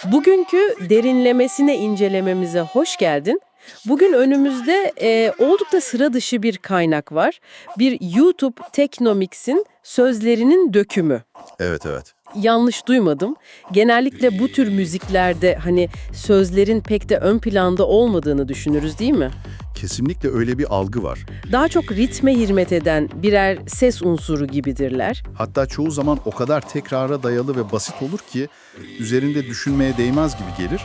Bugünkü derinlemesine incelememize hoş geldin. Bugün önümüzde oldukça sıra dışı bir kaynak var. Bir YouTube Teknomix'in sözlerinin dökümü. Evet, evet. Yanlış duymadım. Genellikle bu tür müziklerde hani sözlerin pek de ön planda olmadığını düşünürüz, değil mi? Kesinlikle öyle bir algı var. Daha çok ritme hizmet eden birer ses unsuru gibidirler. Hatta çoğu zaman o kadar tekrara dayalı ve basit olur ki üzerinde düşünmeye değmez gibi gelir.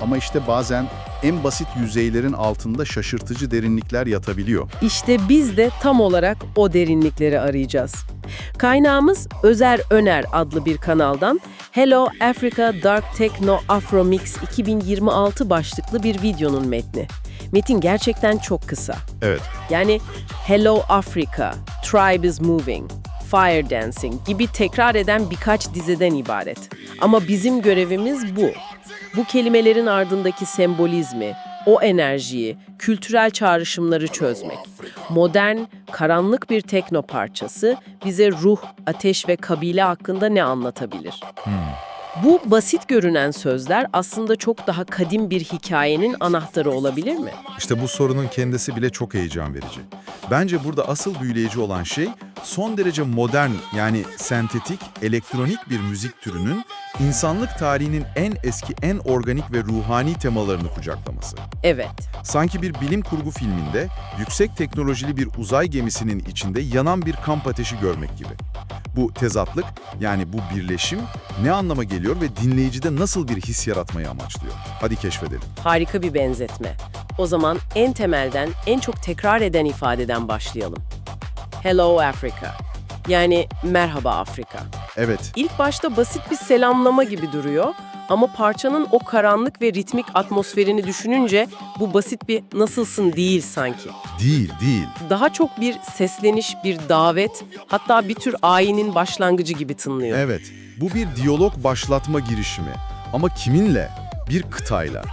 Ama işte bazen en basit yüzeylerin altında şaşırtıcı derinlikler yatabiliyor. İşte biz de tam olarak o derinlikleri arayacağız. Kaynağımız Özer Öner adlı bir kanaldan Hello Africa Dark Techno Afro Mix 2026 başlıklı bir videonun metni. Metin gerçekten çok kısa. Evet, Yani Hello Africa, Tribe is Moving, Fire Dancing gibi tekrar eden birkaç dizeden ibaret. Ama bizim görevimiz bu. Bu kelimelerin ardındaki sembolizmi, o enerjiyi, kültürel çağrışımları çözmek. Modern, karanlık bir tekno parçası bize ruh, ateş ve kabile hakkında ne anlatabilir? Bu basit görünen sözler aslında çok daha kadim bir hikayenin anahtarı olabilir mi? İşte bu sorunun kendisi bile çok heyecan verici. Bence burada asıl büyüleyici olan şey son derece modern yani sentetik, elektronik bir müzik türünün insanlık tarihinin en eski, en organik ve ruhani temalarını kucaklaması. Evet. Sanki bir bilim kurgu filminde yüksek teknolojili bir uzay gemisinin içinde yanan bir kamp ateşi görmek gibi. Bu tezatlık yani bu birleşim ne anlama geliyor ve dinleyicide nasıl bir his yaratmayı amaçlıyor? Hadi keşfedelim. Harika bir benzetme. O zaman en temelden, en çok tekrar eden ifadeden başlayalım. Hello Africa. Yani merhaba Afrika. Evet, İlk başta basit bir selamlama gibi duruyor ama parçanın o karanlık ve ritmik atmosferini düşününce bu basit bir nasılsın değil sanki. değil. Daha çok bir sesleniş, bir davet, hatta bir tür ayinin başlangıcı gibi tınlıyor. Evet, bu bir diyalog başlatma girişimi. Ama kiminle? Bir kıtayla.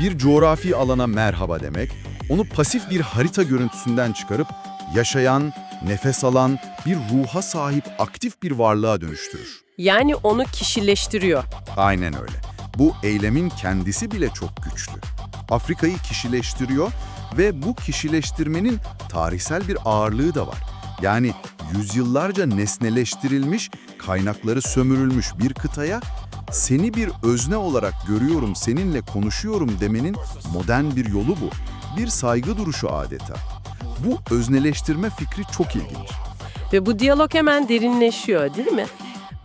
Bir coğrafi alana merhaba demek, onu pasif bir harita görüntüsünden çıkarıp yaşayan, nefes alan, bir ruha sahip aktif bir varlığa dönüştürür. Yani onu kişileştiriyor. Aynen öyle. Bu eylemin kendisi bile çok güçlü. Afrika'yı kişileştiriyor ve bu kişileştirmenin tarihsel bir ağırlığı da var. Yani yüzyıllarca nesneleştirilmiş, kaynakları sömürülmüş bir kıtaya seni bir özne olarak görüyorum, seninle konuşuyorum demenin modern bir yolu bu. Bir saygı duruşu adeta. Bu özneleştirme fikri çok ilginç. Ve bu diyalog hemen derinleşiyor, değil mi?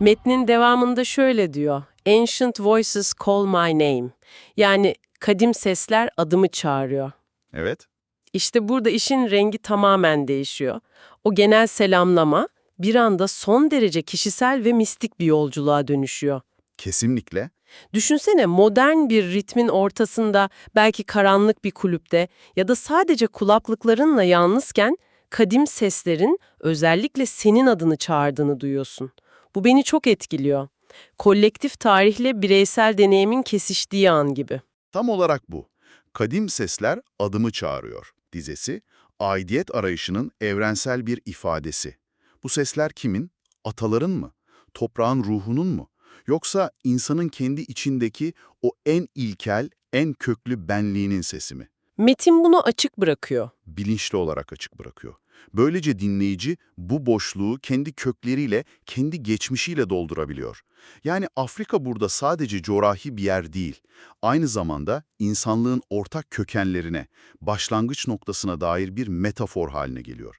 Metnin devamında şöyle diyor. Ancient voices call my name. Yani kadim sesler adımı çağırıyor. Evet. İşte burada işin rengi tamamen değişiyor. O genel selamlama bir anda son derece kişisel ve mistik bir yolculuğa dönüşüyor. Kesinlikle. Düşünsene modern bir ritmin ortasında belki karanlık bir kulüpte ya da sadece kulaklıklarınla yalnızken kadim seslerin özellikle senin adını çağırdığını duyuyorsun. Bu beni çok etkiliyor. Kolektif tarihle bireysel deneyimin kesiştiği an gibi. tam olarak bu. Kadim sesler adımı çağırıyor dizesi, aidiyet arayışının evrensel bir ifadesi. Bu sesler kimin? Ataların mı? Toprağın ruhunun mu? Yoksa insanın kendi içindeki o en ilkel, en köklü benliğinin sesi mi? Metin bunu açık bırakıyor. Bilinçli olarak açık bırakıyor. Böylece dinleyici bu boşluğu kendi kökleriyle, kendi geçmişiyle doldurabiliyor. Yani Afrika burada sadece coğrafi bir yer değil, aynı zamanda insanlığın ortak kökenlerine, başlangıç noktasına dair bir metafor haline geliyor.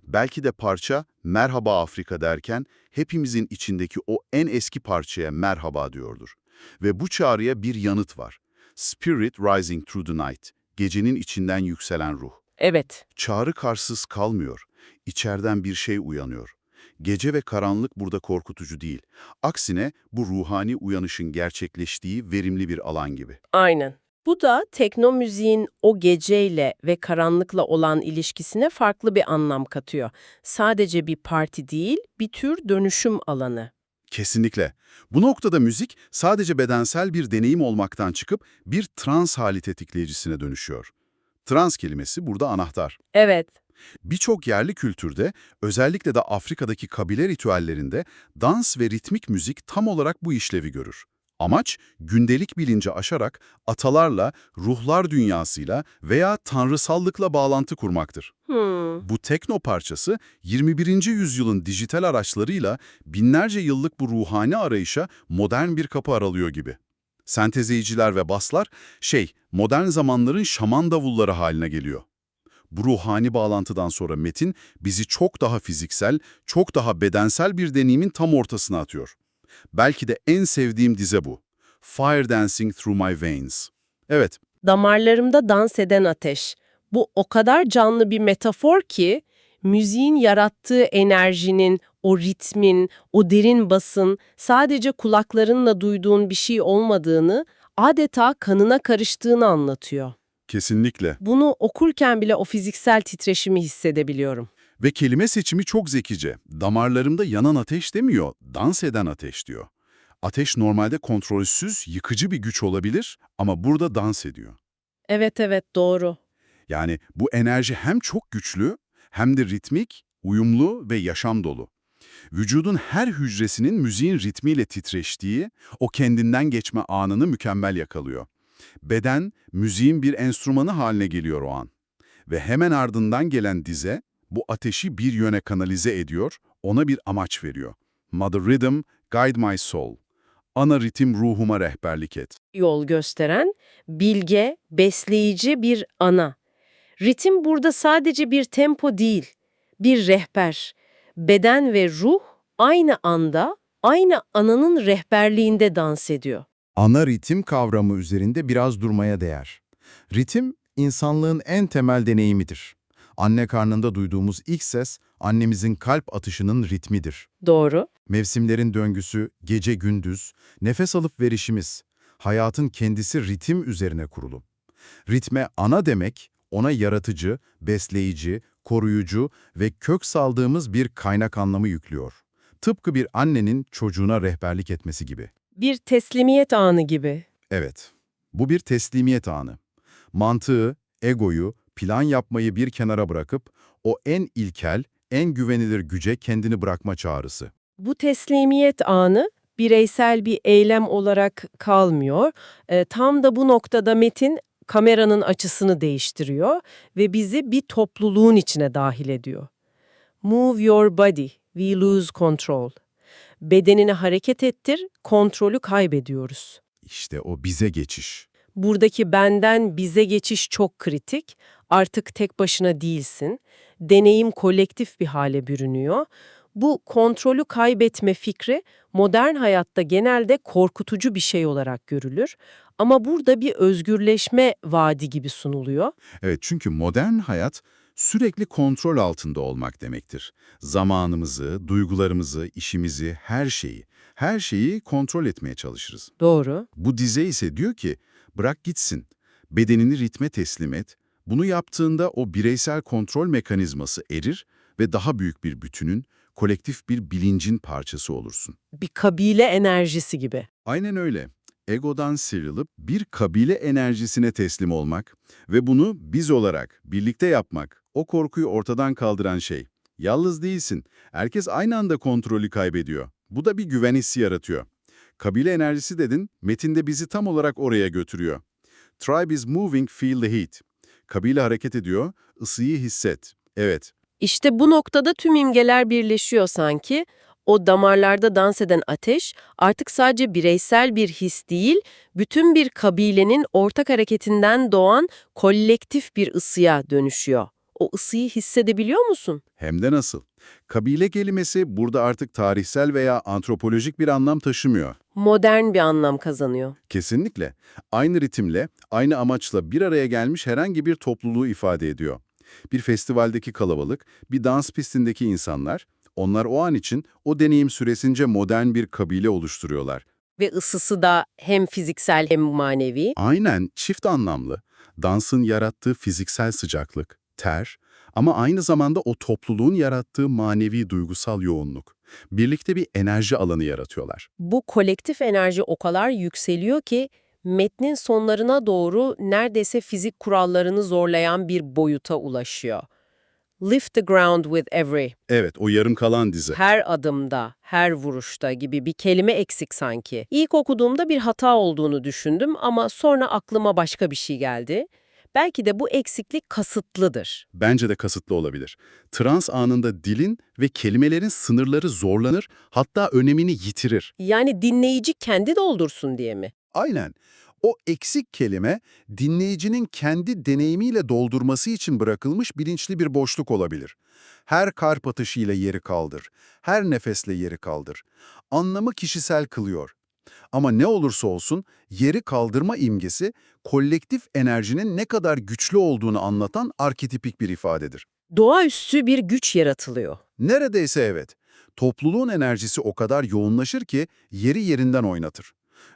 Belki de parça "Merhaba Afrika" derken hepimizin içindeki o en eski parçaya merhaba diyordur. Ve bu çağrıya bir yanıt var. Spirit rising through the night, gecenin içinden yükselen ruh. Evet. Çağrı karşısız kalmıyor. İçeriden bir şey uyanıyor. Gece ve karanlık burada korkutucu değil. Aksine bu ruhani uyanışın gerçekleştiği verimli bir alan gibi. Aynen. Bu da tekno müziğin o geceyle ve karanlıkla olan ilişkisine farklı bir anlam katıyor. Sadece bir parti değil, bir tür dönüşüm alanı. Kesinlikle. Bu noktada müzik sadece bedensel bir deneyim olmaktan çıkıp bir trans hali tetikleyicisine dönüşüyor. Trans kelimesi burada anahtar. Evet. Birçok yerli kültürde, özellikle de Afrika'daki kabile ritüellerinde dans ve ritmik müzik tam olarak bu işlevi görür. Amaç, gündelik bilinci aşarak atalarla, ruhlar dünyasıyla veya tanrısallıkla bağlantı kurmaktır. Bu tekno parçası 21. yüzyılın dijital araçlarıyla binlerce yıllık bu ruhani arayışa modern bir kapı aralıyor gibi. Sentezleyiciler ve baslar, modern zamanların şaman davulları haline geliyor. Bu ruhani bağlantıdan sonra metin bizi çok daha fiziksel, çok daha bedensel bir deneyimin tam ortasına atıyor. Belki de en sevdiğim dize bu. Fire Dancing Through My Veins. Evet, Damarlarımda dans eden ateş. Bu o kadar canlı bir metafor ki, müziğin yarattığı enerjinin, o ritmin, o derin basın sadece kulaklarınla duyduğun bir şey olmadığını, adeta kanına karıştığını anlatıyor. kesinlikle. Bunu okurken bile o fiziksel titreşimi hissedebiliyorum. Ve kelime seçimi çok zekice. Damarlarımda yanan ateş demiyor, dans eden ateş diyor. Ateş normalde kontrolsüz, yıkıcı bir güç olabilir ama burada dans ediyor. Evet evet doğru. Yani bu enerji hem çok güçlü hem de ritmik, uyumlu ve yaşam dolu. Vücudun her hücresinin müziğin ritmiyle titreştiği, o kendinden geçme anını mükemmel yakalıyor. Beden, müziğin bir enstrümanı haline geliyor o an. Ve hemen ardından gelen dize, bu ateşi bir yöne kanalize ediyor, ona bir amaç veriyor. Mother Rhythm, Guide My Soul. Ana ritim ruhuma rehberlik et. Yol gösteren, bilge, besleyici bir ana. Ritim burada sadece bir tempo değil, bir rehber. Beden ve ruh aynı anda, aynı ananın rehberliğinde dans ediyor. Ana ritim kavramı üzerinde biraz durmaya değer. Ritim, insanlığın en temel deneyimidir. Anne karnında duyduğumuz ilk ses, annemizin kalp atışının ritmidir. Doğru. Mevsimlerin döngüsü, gece-gündüz, nefes alıp verişimiz, hayatın kendisi ritim üzerine kurulu. Ritme ana demek, ona yaratıcı, besleyici, koruyucu ve kök saldığımız bir kaynak anlamı yüklüyor. Tıpkı bir annenin çocuğuna rehberlik etmesi gibi. Bir teslimiyet anı gibi. Evet, bu bir teslimiyet anı. Mantığı, egoyu, plan yapmayı bir kenara bırakıp o en ilkel, en güvenilir güce kendini bırakma çağrısı. Bu teslimiyet anı bireysel bir eylem olarak kalmıyor. Tam da bu noktada metin kameranın açısını değiştiriyor ve bizi bir topluluğun içine dahil ediyor. Move your body, we lose control. Bedenini hareket ettir, kontrolü kaybediyoruz. İşte o bize geçiş. Buradaki benden bize geçiş çok kritik. Artık tek başına değilsin. Deneyim kolektif bir hale bürünüyor. Bu kontrolü kaybetme fikri modern hayatta genelde korkutucu bir şey olarak görülür. Ama burada bir özgürleşme vaadi gibi sunuluyor. Evet, çünkü modern hayat sürekli kontrol altında olmak demektir. Zamanımızı, duygularımızı, işimizi, her şeyi kontrol etmeye çalışırız. Doğru. Bu dize ise diyor ki, bırak gitsin, bedenini ritme teslim et. Bunu yaptığında o bireysel kontrol mekanizması erir ve daha büyük bir bütünün, kolektif bir bilincin parçası olursun. Bir kabile enerjisi gibi. Aynen öyle. Egodan sıyrılıp bir kabile enerjisine teslim olmak ve bunu biz olarak birlikte yapmak, o korkuyu ortadan kaldıran şey. Yalnız değilsin. Herkes aynı anda kontrolü kaybediyor. Bu da bir güven hissi yaratıyor. Kabile enerjisi dedin, metinde bizi tam olarak oraya götürüyor. Tribe is moving, feel the heat. Kabile hareket ediyor, ısıyı hisset. Evet, İşte bu noktada tüm imgeler birleşiyor sanki. O damarlarda dans eden ateş artık sadece bireysel bir his değil, bütün bir kabilenin ortak hareketinden doğan kolektif bir ısıya dönüşüyor. O ısıyı hissedebiliyor musun? hem de nasıl? Kabile kelimesi burada artık tarihsel veya antropolojik bir anlam taşımıyor. Modern bir anlam kazanıyor. Kesinlikle. Aynı ritimle, aynı amaçla bir araya gelmiş herhangi bir topluluğu ifade ediyor. Bir festivaldeki kalabalık, bir dans pistindeki insanlar, onlar o an için o deneyim süresince modern bir kabile oluşturuyorlar. Ve ısısı da hem fiziksel hem manevi. Aynen çift anlamlı. Dansın yarattığı fiziksel sıcaklık, ter ama aynı zamanda o topluluğun yarattığı manevi duygusal yoğunluk. Birlikte bir enerji alanı yaratıyorlar. Bu kolektif enerji o kadar yükseliyor ki metnin sonlarına doğru neredeyse fizik kurallarını zorlayan bir boyuta ulaşıyor. Lift the ground with every, Evet, o yarım kalan dize. her adımda, her vuruşta gibi bir kelime eksik sanki. İlk okuduğumda bir hata olduğunu düşündüm ama sonra aklıma başka bir şey geldi. Belki de bu eksiklik kasıtlıdır. Bence de kasıtlı olabilir. Trans anında dilin ve kelimelerin sınırları zorlanır, hatta önemini yitirir. Yani dinleyici kendi doldursun diye mi? Aynen. O eksik kelime dinleyicinin kendi deneyimiyle doldurması için bırakılmış bilinçli bir boşluk olabilir. Her kalp atışıyla yeri kaldır, her nefesle yeri kaldır. Anlamı kişisel kılıyor. Ama ne olursa olsun yeri kaldırma imgesi kolektif enerjinin ne kadar güçlü olduğunu anlatan arketipik bir ifadedir. Doğaüstü bir güç yaratılıyor. Neredeyse evet. Topluluğun enerjisi o kadar yoğunlaşır ki yeri yerinden oynatır.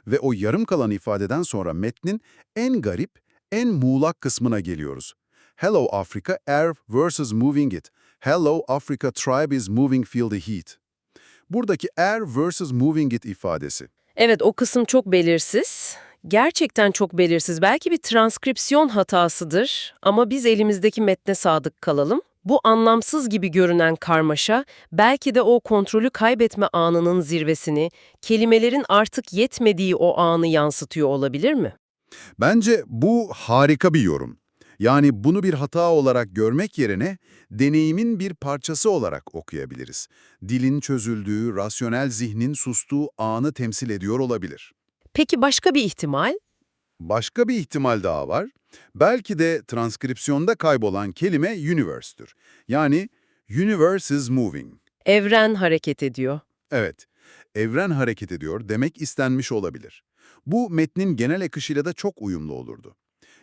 Ve o yarım kalan ifadeden sonra metnin en garip, en muğlak kısmına geliyoruz. Hello Africa, air versus moving it. Hello Africa, tribe is moving, feel the heat. Buradaki air versus moving it ifadesi. Evet, o kısım çok belirsiz. Gerçekten çok belirsiz. Belki bir transkripsiyon hatasıdır ama biz elimizdeki metne sadık kalalım. Bu anlamsız gibi görünen karmaşa, belki de o kontrolü kaybetme anının zirvesini, kelimelerin artık yetmediği o anı yansıtıyor olabilir mi? Bence bu harika bir yorum. Yani bunu bir hata olarak görmek yerine deneyimin bir parçası olarak okuyabiliriz. Dilin çözüldüğü, rasyonel zihnin sustuğu anı temsil ediyor olabilir. Peki başka bir ihtimal? Başka bir ihtimal daha var. Belki de transkripsiyonda kaybolan kelime universe'tür. Yani universe is moving. Evren hareket ediyor. Evet, evren hareket ediyor demek istenmiş olabilir. Bu metnin genel akışıyla da çok uyumlu olurdu.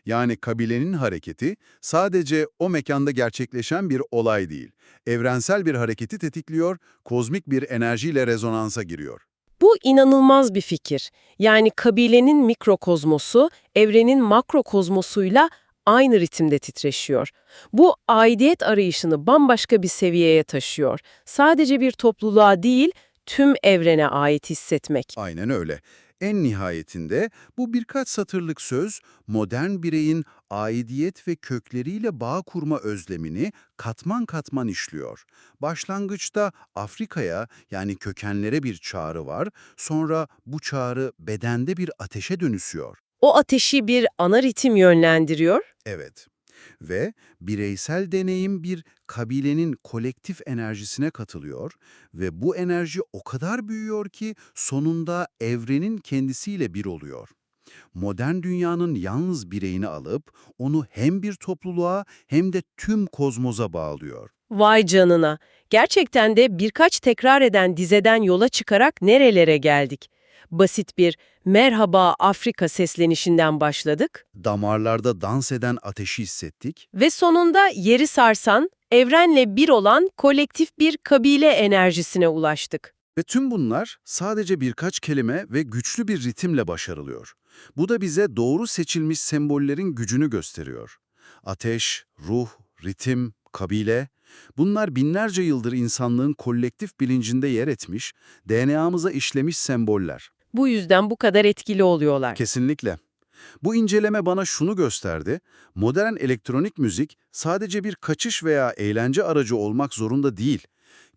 Yani kabilenin hareketi sadece o mekanda gerçekleşen bir olay değil. Evrensel bir hareketi tetikliyor, kozmik bir enerjiyle rezonansa giriyor. Bu inanılmaz bir fikir. Yani kabilenin mikrokozmosu, evrenin makrokozmosuyla aynı ritimde titreşiyor. Bu aidiyet arayışını bambaşka bir seviyeye taşıyor. Sadece bir topluluğa değil, tüm evrene ait hissetmek. Aynen öyle. En nihayetinde bu birkaç satırlık söz, modern bireyin aidiyet ve kökleriyle bağ kurma özlemini katman katman işliyor. Başlangıçta Afrika'ya, yani kökenlere bir çağrı var, sonra bu çağrı bedende bir ateşe dönüşüyor. O ateşi bir ana ritim yönlendiriyor. Evet. Ve bireysel deneyim bir kabilenin kolektif enerjisine katılıyor ve bu enerji o kadar büyüyor ki sonunda evrenin kendisiyle bir oluyor. Modern dünyanın yalnız bireyini alıp onu hem bir topluluğa hem de tüm kozmoza bağlıyor. Vay canına. Gerçekten de birkaç tekrar eden dizeden yola çıkarak nerelere geldik? Basit bir "Merhaba Afrika" seslenişinden başladık Damarlarda dans eden ateşi hissettik. ve sonunda yeri sarsan, evrenle bir olan kolektif bir kabile enerjisine ulaştık. Ve tüm bunlar sadece birkaç kelime ve güçlü bir ritimle başarılıyor. Bu da bize doğru seçilmiş sembollerin gücünü gösteriyor. Ateş, ruh, ritim, kabile, bunlar binlerce yıldır insanlığın kolektif bilincinde yer etmiş, DNA'mıza işlemiş semboller. Bu yüzden bu kadar etkili oluyorlar. Kesinlikle. Bu inceleme bana şunu gösterdi, modern elektronik müzik sadece bir kaçış veya eğlence aracı olmak zorunda değil.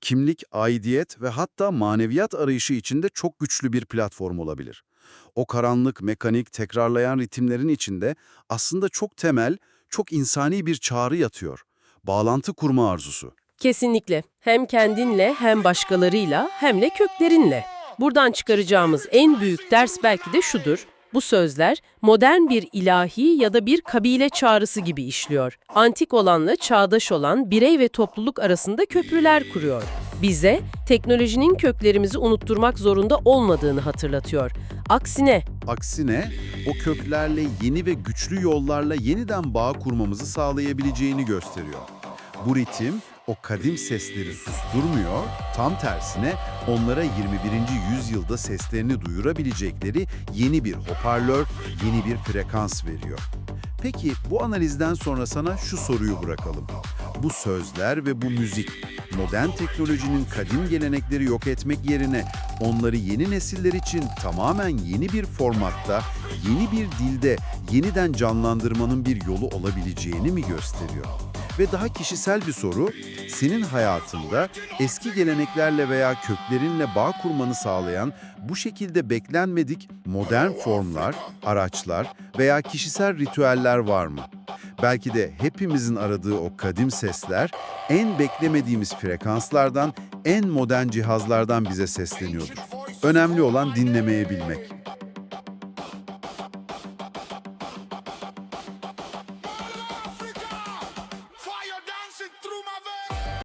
Kimlik, aidiyet ve hatta maneviyat arayışı içinde çok güçlü bir platform olabilir. O karanlık, mekanik, tekrarlayan ritimlerin içinde aslında çok temel, çok insani bir çağrı yatıyor. Bağlantı kurma arzusu. Kesinlikle. Hem kendinle, hem başkalarıyla, hem de köklerinle. Buradan çıkaracağımız en büyük ders belki de şudur. Bu sözler modern bir ilahi ya da bir kabile çağrısı gibi işliyor. Antik olanla çağdaş olan birey ve topluluk arasında köprüler kuruyor. Bize teknolojinin köklerimizi unutturmak zorunda olmadığını hatırlatıyor. Aksine O köklerle yeni ve güçlü yollarla yeniden bağ kurmamızı sağlayabileceğini gösteriyor. Bu ritim o kadim sesleri susturmuyor, tam tersine onlara 21. yüzyılda seslerini duyurabilecekleri yeni bir hoparlör, yeni bir frekans veriyor. Peki bu analizden sonra sana şu soruyu bırakalım. Bu sözler ve bu müzik, modern teknolojinin kadim gelenekleri yok etmek yerine onları yeni nesiller için tamamen yeni bir formatta, yeni bir dilde yeniden canlandırmanın bir yolu olabileceğini mi gösteriyor? Ve daha kişisel bir soru, senin hayatında eski geleneklerle veya köklerinle bağ kurmanı sağlayan bu şekilde beklenmedik modern formlar, araçlar veya kişisel ritüeller var mı? Belki de hepimizin aradığı o kadim sesler en beklemediğimiz frekanslardan, en modern cihazlardan bize sesleniyordur. Önemli olan dinlemeye bilmek.